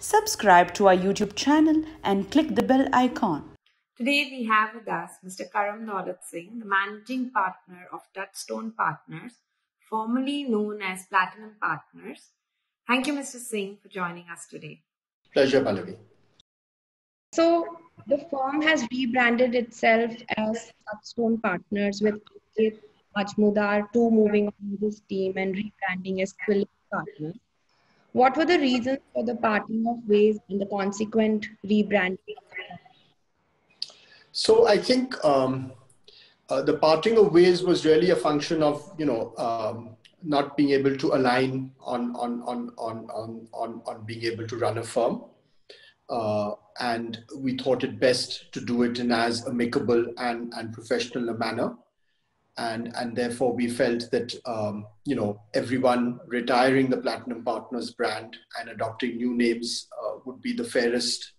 Subscribe to our YouTube channel and click the bell icon. Today we have with us Mr. Karam Daulet-Singh, the Managing Partner of Touchstone Partners, formerly known as Platinum Partners. Thank you, Mr. Singh, for joining us today. Pleasure, Pallavi. So the firm has rebranded itself as Touchstone Partners with Ankit Majmudar too moving on with his team and rebranding as Quilling Partners. What were the reasons for the parting of ways and the consequent rebranding? So I think the parting of ways was really a function of not being able to align on being able to run a firm, and we thought it best to do it in as amicable and professional a manner, and therefore we felt that everyone retiring the Platinum Partners brand and adopting new names would be the fairest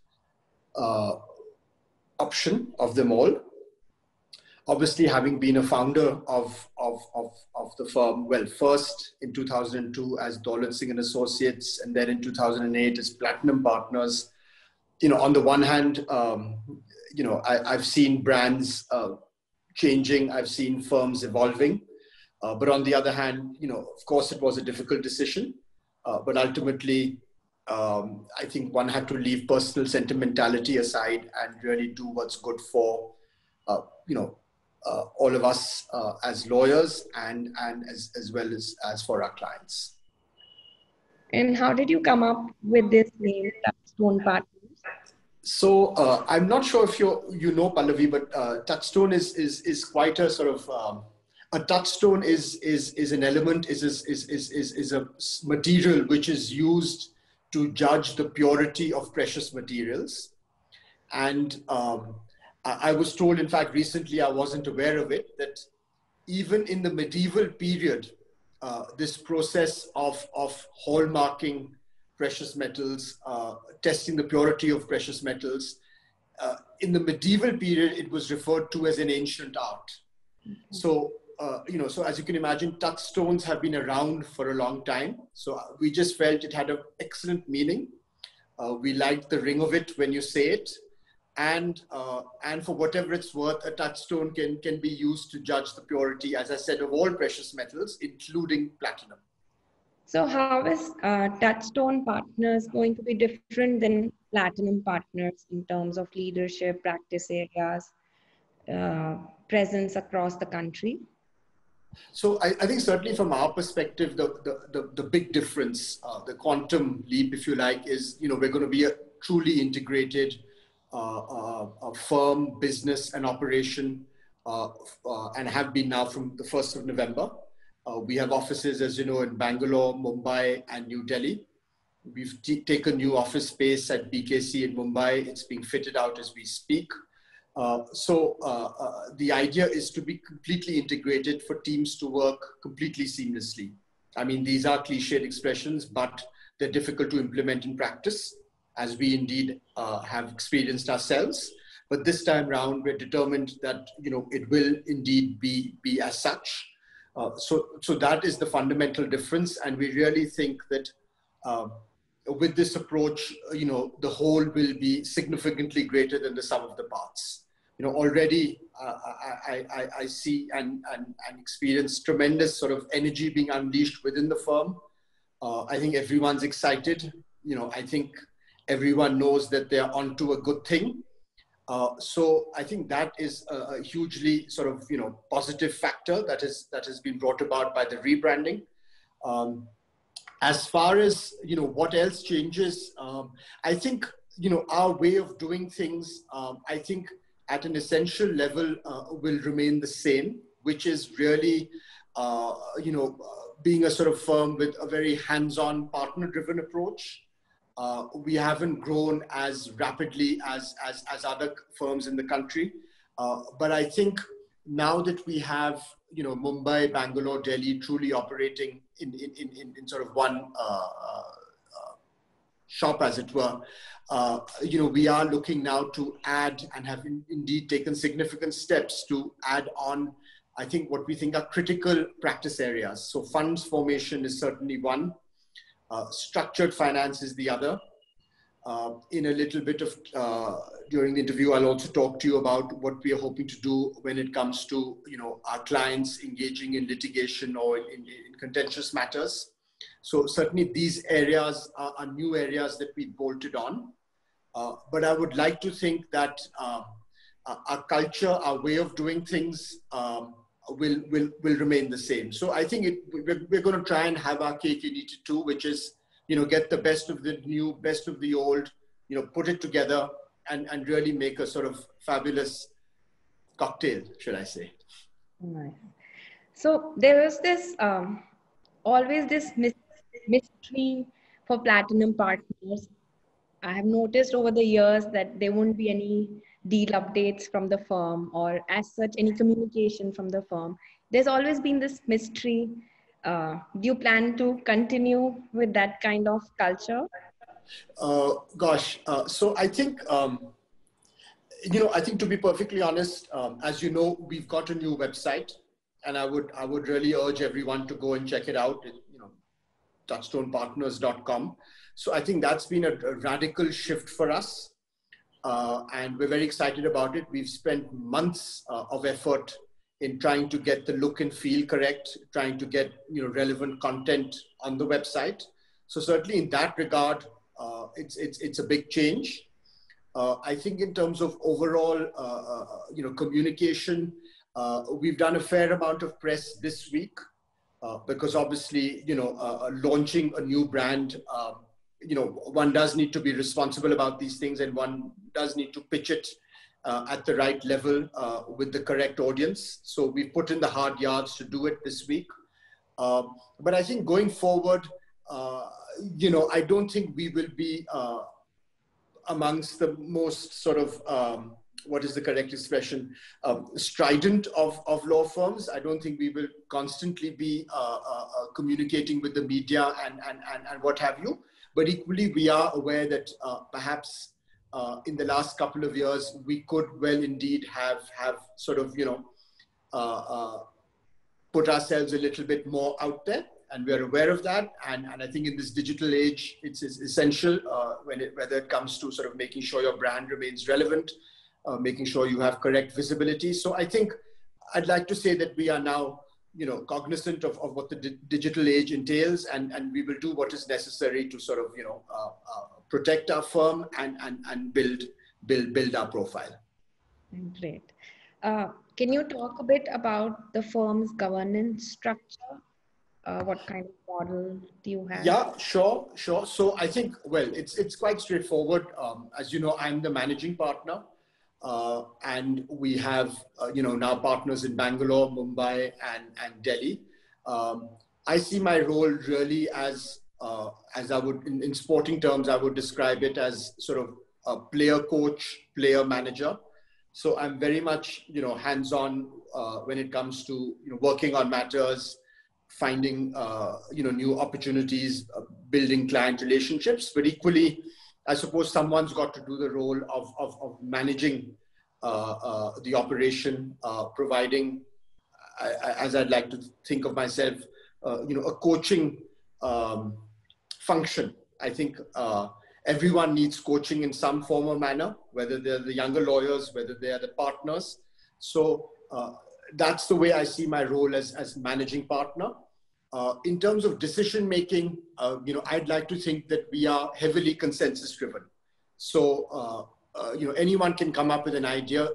option of them all. Obviously, having been a founder of the firm, well, first in 2002 as Daulet-Singh and Associates, and then in 2008 as Platinum Partners. On the one hand, I've seen brands changing, I've seen firms evolving, but on the other hand, of course, it was a difficult decision, but ultimately, I think one had to leave personal sentimentality aside and really do what's good for, all of us as lawyers and as well as for our clients. And how did you come up with this name, Touchstone Partners? So I'm not sure if you know Pallavi, but Touchstone is quite a sort of a touchstone is an element, is a material which is used to judge the purity of precious materials. And I was told, in fact, recently, I wasn't aware of it, that even in the medieval period, this process of hallmarking precious metals, testing the purity of precious metals, in the medieval period, it was referred to as an ancient art. So, so as you can imagine, touchstones have been around for a long time. So we just felt it had an excellent meaning. We liked the ring of it when you say it. And for whatever it's worth, a touchstone can be used to judge the purity, as I said, of all precious metals, including platinum. So how is Touchstone Partners going to be different than Platinum Partners in terms of leadership, practice areas, presence across the country? So I think certainly from our perspective, the big difference, the quantum leap, if you like, is, we're going to be a truly integrated a firm, business and operation, and have been now from the 1st of November. We have offices, as you know, in Bangalore, Mumbai and New Delhi. We've taken new office space at BKC in Mumbai. It's being fitted out as we speak. So the idea is to be completely integrated, for teams to work completely seamlessly. I mean, these are cliched expressions, but they're difficult to implement in practice, as we indeed have experienced ourselves. But this time round, we're determined that it will indeed be as such. So that is the fundamental difference, and we really think that with this approach, the whole will be significantly greater than the sum of the parts. Already I see and experience tremendous sort of energy being unleashed within the firm. I think everyone's excited. I think everyone knows that they are onto a good thing. So I think that is a hugely sort of, positive factor that has been brought about by the rebranding. As far as, what else changes, I think, our way of doing things, I think at an essential level will remain the same, which is really, being a sort of firm with a very hands-on partner-driven approach. We haven't grown as rapidly as other firms in the country. But I think now that we have, Mumbai, Bangalore, Delhi truly operating in sort of one shop, as it were, we are looking now to add, and have indeed taken significant steps to add on, I think, what we think are critical practice areas. So funds formation is certainly one. Structured finance is the other. In a little bit of, during the interview, I'll also talk to you about what we are hoping to do when it comes to, our clients engaging in litigation or in contentious matters. So certainly these areas are new areas that we bolted on. But I would like to think that our culture, our way of doing things will remain the same. So I think we're going to try and have our cake and eat it too, which is, get the best of the new, best of the old, put it together and really make a sort of fabulous cocktail, should I say. Nice. So there was this, always this mystery for platinum partners. I have noticed over the years that there won't be any deal updates from the firm or as such any communication from the firm. There's always been this mystery. Do you plan to continue with that kind of culture? So I think, I think to be perfectly honest, as you know, we've got a new website, and I would really urge everyone to go and check it out. Touchstonepartners.com. So I think that's been a radical shift for us. And we're very excited about it. We've spent months of effort in trying to get the look and feel correct, trying to get relevant content on the website. So certainly in that regard, it's a big change. I think in terms of overall, communication, we've done a fair amount of press this week because obviously, launching a new brand, one does need to be responsible about these things, and one does need to pitch it at the right level with the correct audience. So we put in the hard yards to do it this week. But I think going forward, I don't think we will be amongst the most sort of, what is the correct expression, strident of law firms. I don't think we will constantly be communicating with the media and what have you. But equally, we are aware that perhaps in the last couple of years, we could well indeed have sort of, put ourselves a little bit more out there. And we're aware of that. And I think in this digital age, it's essential whether it comes to sort of making sure your brand remains relevant, making sure you have correct visibility. So I think I'd like to say that we are now, cognizant of what the digital age entails, and we will do what is necessary to sort of, protect our firm and build our profile. Great. Can you talk a bit about the firm's governance structure? What kind of model do you have? Yeah, sure. So I think, well, it's quite straightforward. As you know, I'm the managing partner. And we have, now partners in Bangalore, Mumbai, and Delhi. I see my role really as I would, in sporting terms, I would describe it as sort of a player coach, player manager. So I'm very much, hands-on when it comes to working on matters, finding, new opportunities, building client relationships, but equally, I suppose someone's got to do the role of managing the operation, providing, as I'd like to think of myself, a coaching function. I think everyone needs coaching in some form or manner, whether they're the younger lawyers, whether they are the partners. So that's the way I see my role as managing partner. In terms of decision making, I'd like to think that we are heavily consensus driven. So, anyone can come up with an idea,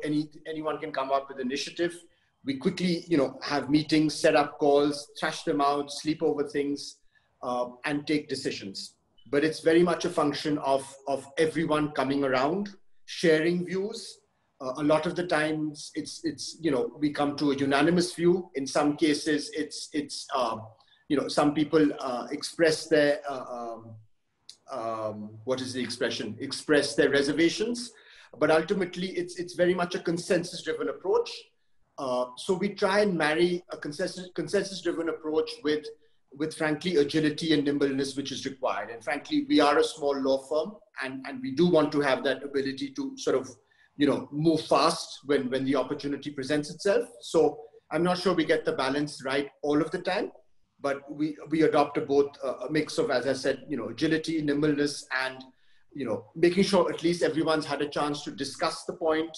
anyone can come up with initiative. We quickly, have meetings, set up calls, thrash them out, sleep over things, and take decisions. But it's very much a function of everyone coming around, sharing views. A lot of the times it's we come to a unanimous view. In some cases, it's some people express their what is the expression? Express their reservations, but ultimately it's very much a consensus-driven approach. So we try and marry a consensus-driven approach with frankly agility and nimbleness which is required. And frankly, we are a small law firm, and we do want to have that ability to sort of move fast when the opportunity presents itself. So I'm not sure we get the balance right all of the time, but we adopt a mix of, as I said, agility, nimbleness, and making sure at least everyone's had a chance to discuss the point,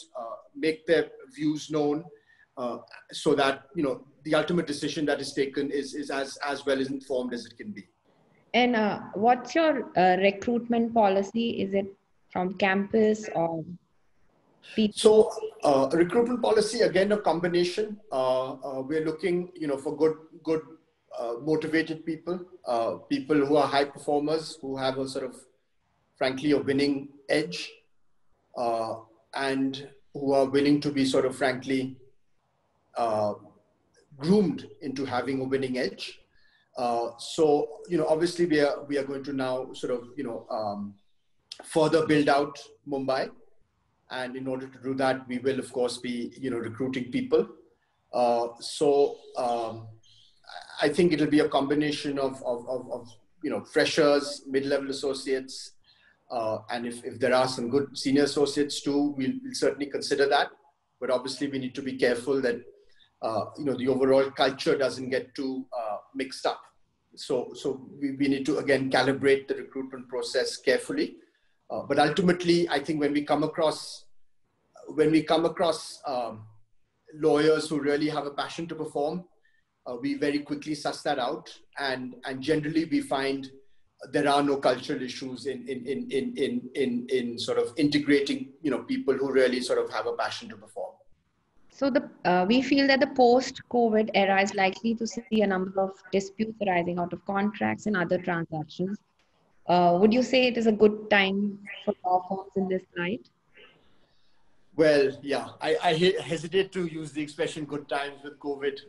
make their views known, so that, the ultimate decision that is taken is as well as informed as it can be. And what's your recruitment policy? Is it from campus or people? So recruitment policy, again, a combination. We're looking, for good, motivated people, people who are high performers, who have a sort of, frankly, a winning edge, and who are willing to be sort of, frankly, groomed into having a winning edge. So, obviously we are going to now sort of, further build out Mumbai. And in order to do that, we will, of course, be, recruiting people. So I think it'll be a combination of freshers, mid-level associates, and if there are some good senior associates too, we'll certainly consider that. But obviously, we need to be careful that the overall culture doesn't get too mixed up. So we need to, again, calibrate the recruitment process carefully. But ultimately, I think when we come across lawyers who really have a passion to perform, we very quickly suss that out, and generally we find there are no cultural issues in sort of integrating people who really sort of have a passion to perform. So we feel that the post-COVID era is likely to see a number of disputes arising out of contracts and other transactions. Would you say it is a good time for law firms in this light? Well, yeah, I hesitate to use the expression good times with COVID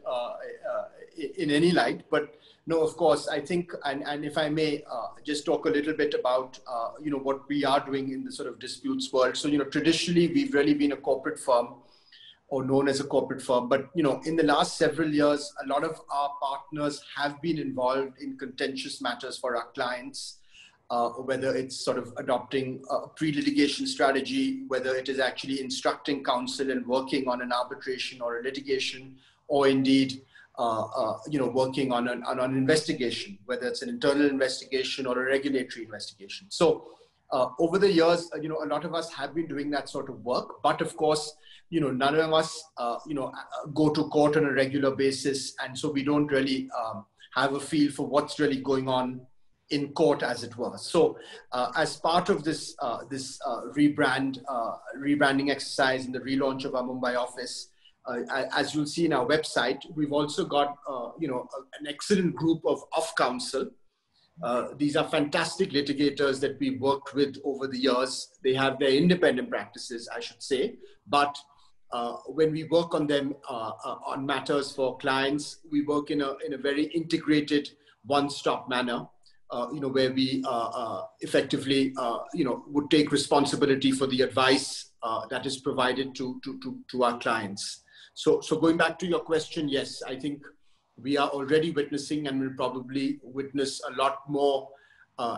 in any light, but no, of course, I think, and if I may just talk a little bit about, what we are doing in the sort of disputes world. So, traditionally, we've really been a corporate firm, or known as a corporate firm. But, in the last several years, a lot of our partners have been involved in contentious matters for our clients, whether it's sort of adopting a pre-litigation strategy, whether it is actually instructing counsel and working on an arbitration or a litigation, or indeed, working on an investigation, whether it's an internal investigation or a regulatory investigation. So over the years, a lot of us have been doing that sort of work, but of course, none of us, go to court on a regular basis. And so we don't really have a feel for what's really going on in court, as it were. So as part of this rebranding exercise and the relaunch of our Mumbai office, as you'll see in our website, we've also got, an excellent group of counsel. These are fantastic litigators that we've worked with over the years. They have their independent practices, I should say, but when we work on them on matters for clients, we work in a very integrated, one-stop manner, where we effectively, would take responsibility for the advice that is provided to our clients. So going back to your question, yes, I think we are already witnessing and will probably witness a lot more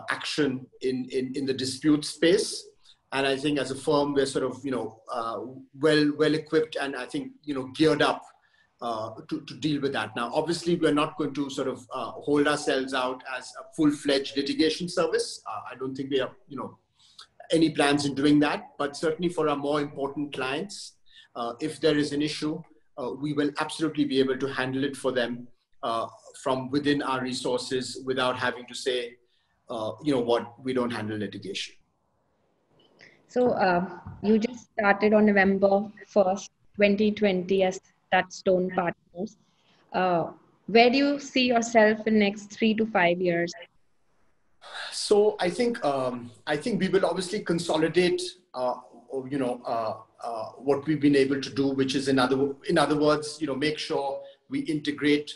action in the dispute space. And I think as a firm, we're sort of, well equipped and I think, geared up to deal with that. Now, obviously, we're not going to sort of hold ourselves out as a full-fledged litigation service. I don't think we have, any plans in doing that, but certainly for our more important clients, if there is an issue, we will absolutely be able to handle it for them from within our resources without having to say, we don't handle litigation. So you just started on November 1st, 2020 as Touchstone Partners. Where do you see yourself in the next 3 to 5 years? So I think we will obviously consolidate, what we've been able to do, which is in other words, make sure we integrate,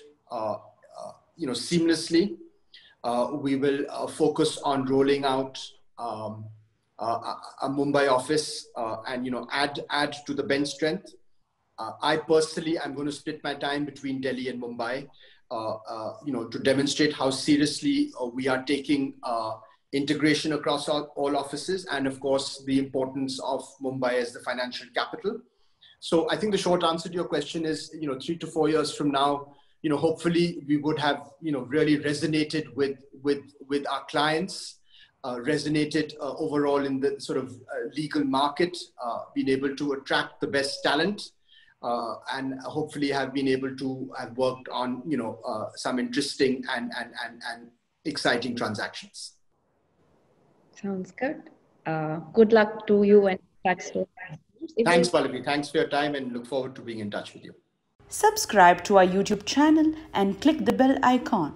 seamlessly. We will focus on rolling out a Mumbai office and add to the bench strength. I personally am going to split my time between Delhi and Mumbai, to demonstrate how seriously we are taking integration across all offices, and of course the importance of Mumbai as the financial capital. So I think the short answer to your question is, 3 to 4 years from now, hopefully we would have, really resonated with our clients. resonated overall in the sort of legal market, been able to attract the best talent, and hopefully have been able to have worked on, some interesting and exciting transactions. Sounds good. Good luck to you and Touchstone. Thanks, Pallavi. Thanks for your time, and look forward to being in touch with you. Subscribe to our YouTube channel and click the bell icon.